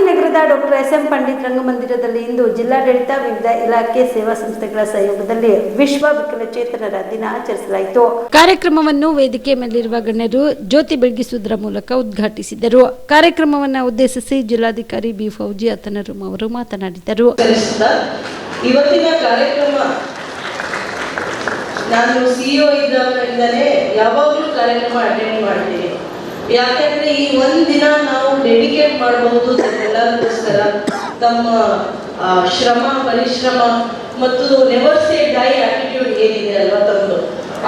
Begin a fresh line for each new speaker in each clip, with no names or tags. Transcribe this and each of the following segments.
ನಗರದ doctor SM. Pandit ರಂಗಮಂದಿರದಲ್ಲಿ ಇಂದು ಜಿಲ್ಲಾಡಳಿತ ವಿವಿಧ ಇಲಾಖೆ ಸೇವಾ ಸಂಸ್ಥೆಗಳ ಸಹಯೋಗದಲ್ಲಿ ವಿಶ್ವ ವಿಕಲಚೇತನರ ದಿನ ಆಚರಿಸಲಾಯಿತು. ಕಾರ್ಯಕ್ರಮವನ್ನು ವೇದಿಕೆ ಮೇಲಿರುವ ಗಣ್ಯರು ಜ್ಯೋತಿ ಬೆಳಗಿಸುವುದರ ಮೂಲಕ ಉದ್ಘಾಟಿಸಿದರು. ಕಾರ್ಯಕ್ರಮವನ್ನು ಉದ್ದೇಶಿಸಿ ಜಿಲ್ಲಾಧಿಕಾರಿ ಬಿ. ಫೌಜಿ ಅತನರುಮ್ ಅವರು ಮಾತನಾಡಿದರು.
ಇವತ್ತಿನ ಕಾರ್ಯಕ್ರಮ ನಾನು ಸಿಇಒ ಇದ್ದಾಗಲಿಂದಲೇ ಯಾವಾಗಲೂ ಕಾರ್ಯಕ್ರಮ ಅಟೆಂಡ್ ಮಾಡ್ತೀನಿ. ಯಾಕಂದ್ರೆ ಈ ಒಂದಿನ ನಾವು ಡೆಡಿಕೇಟ್ ಮಾಡಬಹುದು ಎಲ್ಲರಿಗೋಸ್ಕರ. ತಮ್ಮ ಶ್ರಮ, ಪರಿಶ್ರಮ ಮತ್ತು ನೆವರ್ ಸೇ ಡೈ ಆಟಿಟ್ಯೂಡ್ ಏನಿದೆ ಅಲ್ವಾ ತಮ್ಮದು,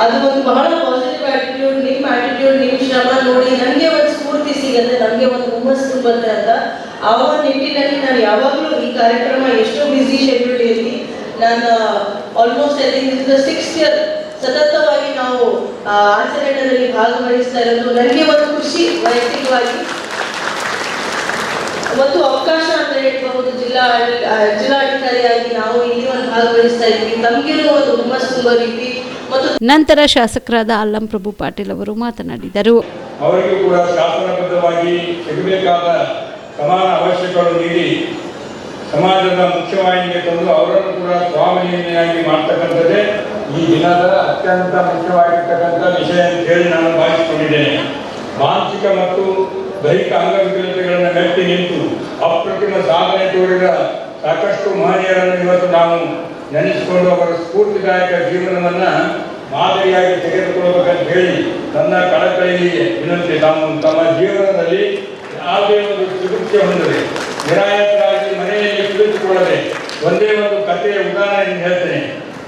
ಅದು ಒಂದು ಬಹಳ ಪಾಸಿಟಿವ್ ಆಟಿಟ್ಯೂಡ್. ನಿಮ್ಮ ಆಟಿಟ್ಯೂಡ್, ನಿಮ್ಮ ಶ್ರಮ ನೋಡಿ ನನಗೆ ಒಂದು ಸ್ಫೂರ್ತಿ ಸಿಗುತ್ತೆ, ನನಗೆ ಒಂದು ಹುಮ್ಮಸ್ಸು ತುಂಬುತ್ತೆ ಅಂತ ಆ ನಿಟ್ಟಿನಲ್ಲಿ ನಾನು ಯಾವಾಗಲೂ ಈ ಕಾರ್ಯಕ್ರಮ ಎಷ್ಟೋ ಬ್ಯುಸಿ ಶೆಡ್ಯೂಲ್ ಇರಲಿ, ನಾನು ಆಲ್ಮೋಸ್ಟ್ ಐ ಥಿಂಕ್ ಇದು 6th ಇಯರ್ ಸತತವಾಗಿ ನಾವು ಆಚರಣೆಯಲ್ಲಿ ಭಾಗವಹಿಸ್ತಾ ಇರೋದು ನನಗೆ ಒಂದು ಖುಷಿ ವೈಯಕ್ತಿಕವಾಗಿ ಮತ್ತು ಅವಕಾಶ ಅಂತ ಹೇಳ್ಬಹುದು. ಜಿಲ್ಲಾಧಿಕಾರಿಯಾಗಿ ನಾವು ಇಲ್ಲಿ ಒಂದು ಭಾಗವಹಿಸ್ತಾ ಇದ್ವಿ, ನಮಗೇನು ಒಂದು ಹುಮ್ಮಸ್ಸು ತುಂಬೋ ರೀತಿ. ಮತ್ತು
ನಂತರ ಶಾಸಕರಾದ ಅಲ್ಲಂ ಪ್ರಭು ಪಾಟೀಲ್ ಅವರು ಮಾತನಾಡಿದರು.
ಅವರಿಗೂ ಕೂಡ ಶಾಸನಬದ್ಧವಾಗಿ ಸಿಗಬೇಕಾದ ಸಮಾನ ಅವಶ್ಯಕಗಳು ನೀಡಿ ಸಮಾಜದ ಮುಖ್ಯವಾಹಿನಿಗೆ ತಂದು ಅವರನ್ನು ಕೂಡ ಸ್ವಾವಲಂಬಿಯಾಗಿ ಮಾಡ್ತಕ್ಕಂಥದ್ದೇ ಈ ದಿನದ ಅತ್ಯಂತ ಮುಖ್ಯವಾಗಿರ್ತಕ್ಕಂಥ ವಿಷಯ ಅಂತ ಹೇಳಿ ನಾನು ಭಾವಿಸಿಕೊಂಡಿದ್ದೇನೆ. ಮಾನಸಿಕ ಮತ್ತು ದೈಹಿಕ ಅಂಗವಿಕಲತೆಗಳನ್ನು ಮೆಟ್ಟಿ ನಿಂತು ಅಪ್ರತಿಮ ಸಾಧನೆ ತೋರಿದ ಸಾಕಷ್ಟು ಮಹನೀಯರನ್ನು ಇವತ್ತು ನಾವು ನೆನೆಸಿಕೊಂಡು ಅವರ ಸ್ಫೂರ್ತಿದಾಯಕ ಜೀವನವನ್ನು ಮಾದರಿಯಾಗಿ ತೆಗೆದುಕೊಳ್ಳಬೇಕಂತ ಹೇಳಿ ನನ್ನ ಕಳಕಳಿಗೆ ವಿನಂತಿ. ತಮ್ಮ ಜೀವನದಲ್ಲಿ ಯಾವುದೇ ಒಂದು ಚಿಕಿತ್ಸೆ ಹೊಂದದೆ ನಿರಾಯತರಾಗಿ ಮನೆಯಲ್ಲಿ ಕುಳಿತುಕೊಳ್ಳದೆ ಒಂದೇ ಒಂದು ಕಥೆಯ ಉದಾಹರಣೆಯನ್ನು ಹೇಳ್ತೇನೆ.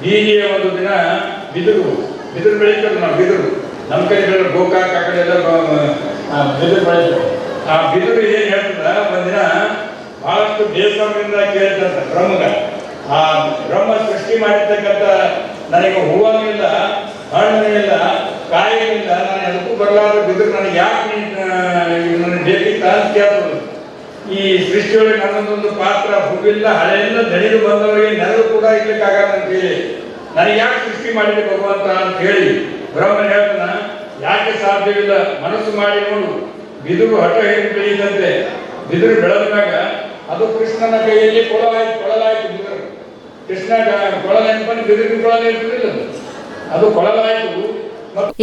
ಹೀಗೆ ಒಂದು ದಿನ ಬಿದಿರು ಬೆಳೀತಾರೆ. ನಾವು ಬಿದಿರು ನಮ್ಮ ಕಡೆ ಗೋಕಾಕ್ ಆ ಕಡೆ ಎಲ್ಲ ಬಿದಿರು ಬೆಳೀತಾರೆ. ಆ ಬಿದಿರು ಏನು ಹೇಳ್ತದ, ಒಂದಿನ ಬಹಳಷ್ಟು ಬೇಸರದಿಂದ ಕೇಳ್ತಂತ ಬ್ರಹ್ಮಗ. ಆ ಬ್ರಹ್ಮ ಸೃಷ್ಟಿ ಮಾಡಿರ್ತಕ್ಕಂಥ ನನಗೆ ಹೂವನೂ ಇಲ್ಲ, ಹಣ್ಣು ಇಲ್ಲ, ಕಾಯಿನೂ ಇಲ್ಲ, ನಾನು ಅದಕ್ಕೂ ಬರಲಾರ ಬಿದಿರು ನನಗೆ ಯಾಕೆ ನನಗೆ ಬೇಕಿತ್ತ ಅಂತ ಕೇಳ್ತದೆ. ಈ ಸೃಷ್ಟಿಯೊಳಗೆ ನನ್ನದೊಂದು ಪಾತ್ರ, ಹೂವಿಲ್ಲ, ಹಳೆಯಿಂದ ದಣಿದು ಬಂದವರಿಗೆ ನೆರಳು ಕೂಡ ಇರ್ಲಿಕ್ಕಾಗಲ್ಲ ಅಂತ ಹೇಳಿ ನನಗೆ ಯಾಕೆ ಸೃಷ್ಟಿ ಮಾಡಿದೆ ಭಗವಂತ ಅಂತ ಹೇಳಿ ಬ್ರಹ್ಮನ್ ಹೇಳ್ತಾನ, ಯಾಕೆ ಸಾಧ್ಯವಿಲ್ಲ, ಮನಸ್ಸು ಮಾಡಿ ನೋಡು. ಬಿದಿರು ಹಠ ಹೇಗೆ ಬೆಳೆಯುತ್ತಂತೆ. ಬಿದಿರು ಬೆಳೆದಾಗ ಅದು ಕೃಷ್ಣನ ಕೈಯಲ್ಲಿ ಕೊಳಲಾಯ್ತು ಬಿದಿರು. ಕೃಷ್ಣ ಕೊಳಲ ನೆನಪನ್ನು ಬಿದಿರು ಕೊಳಲ ಇರ್ತಿಲ್ಲ, ಅದು ಕೊಳಲಾಯ್ತು.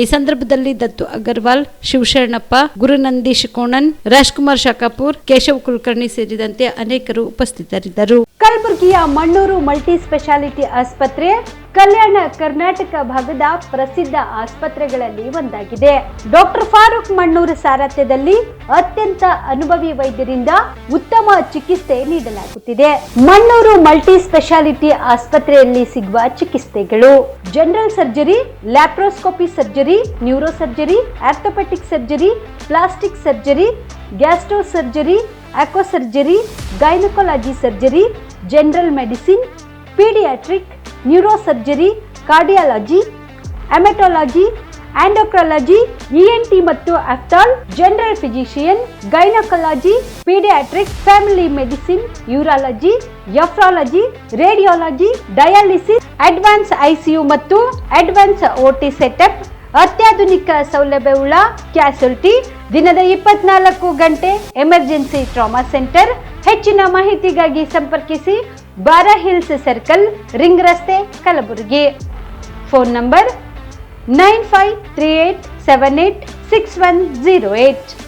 ಈ ಸಂದರ್ಭದಲ್ಲಿ ದತ್ತು ಅಗರ್ವಾಲ್, ಶಿವಶರಣಪ್ಪ, ಗುರುನಂದೀಶ್ ಕೋಣನ್, ರಾಜ್ಕುಮಾರ್ ಶಾಖಾಪುರ್, ಕೇಶವ್ ಕುಲಕರ್ಣಿ ಸೇರಿದಂತೆ ಅನೇಕರು ಉಪಸ್ಥಿತರಿದ್ದರು. ಕಲಬುರಗಿಯ ಮಣ್ಣೂರು ಮಲ್ಟಿ ಸ್ಪೆಷಾಲಿಟಿ ಆಸ್ಪತ್ರೆ ಕಲ್ಯಾಣ ಕರ್ನಾಟಕ ಭಾಗದ ಪ್ರಸಿದ್ಧ ಆಸ್ಪತ್ರೆಗಳಲ್ಲಿ ಒಂದಾಗಿದೆ. ಡಾಕ್ಟರ್ ಫಾರೂಕ್ ಮಣ್ಣೂರು ಸಾರಥ್ಯದಲ್ಲಿ ಅತ್ಯಂತ ಅನುಭವಿ ವೈದ್ಯರಿಂದ ಉತ್ತಮ ಚಿಕಿತ್ಸೆ ನೀಡಲಾಗುತ್ತಿದೆ. ಮಣ್ಣೂರು ಮಲ್ಟಿ ಸ್ಪೆಷಾಲಿಟಿ ಆಸ್ಪತ್ರೆಯಲ್ಲಿ ಸಿಗುವ ಚಿಕಿತ್ಸೆಗಳು: general surgery, laparoscopy surgery, neuro surgery, orthopaedic surgery, plastic surgery, gastro surgery, ಆಕ್ವಾ surgery, gynaecology surgery, general medicine, paediatric, neuro surgery, cardiology, haematology, endocrinology, ENT ಮತ್ತು ophthal, general physician, gynaecology, paediatric, family medicine, urology, nephrology, radiology, dialysis, advance ICU ಮತ್ತು advance OT setup, ಅತ್ಯಾಧುನಿಕ ಸೌಲಭ್ಯವುಳ್ಳ ಕ್ಯಾಸುಲಿಟಿ, ದಿನದ 24 ಗಂಟೆ emergency trauma centre. ಹೆಚ್ಚಿನ ಮಾಹಿತಿಗಾಗಿ ಸಂಪರ್ಕಿಸಿ ಬಾರಾ hills circle, ring ರಸ್ತೆ, ಕಲಬುರಗಿ. Phone number 9538786108.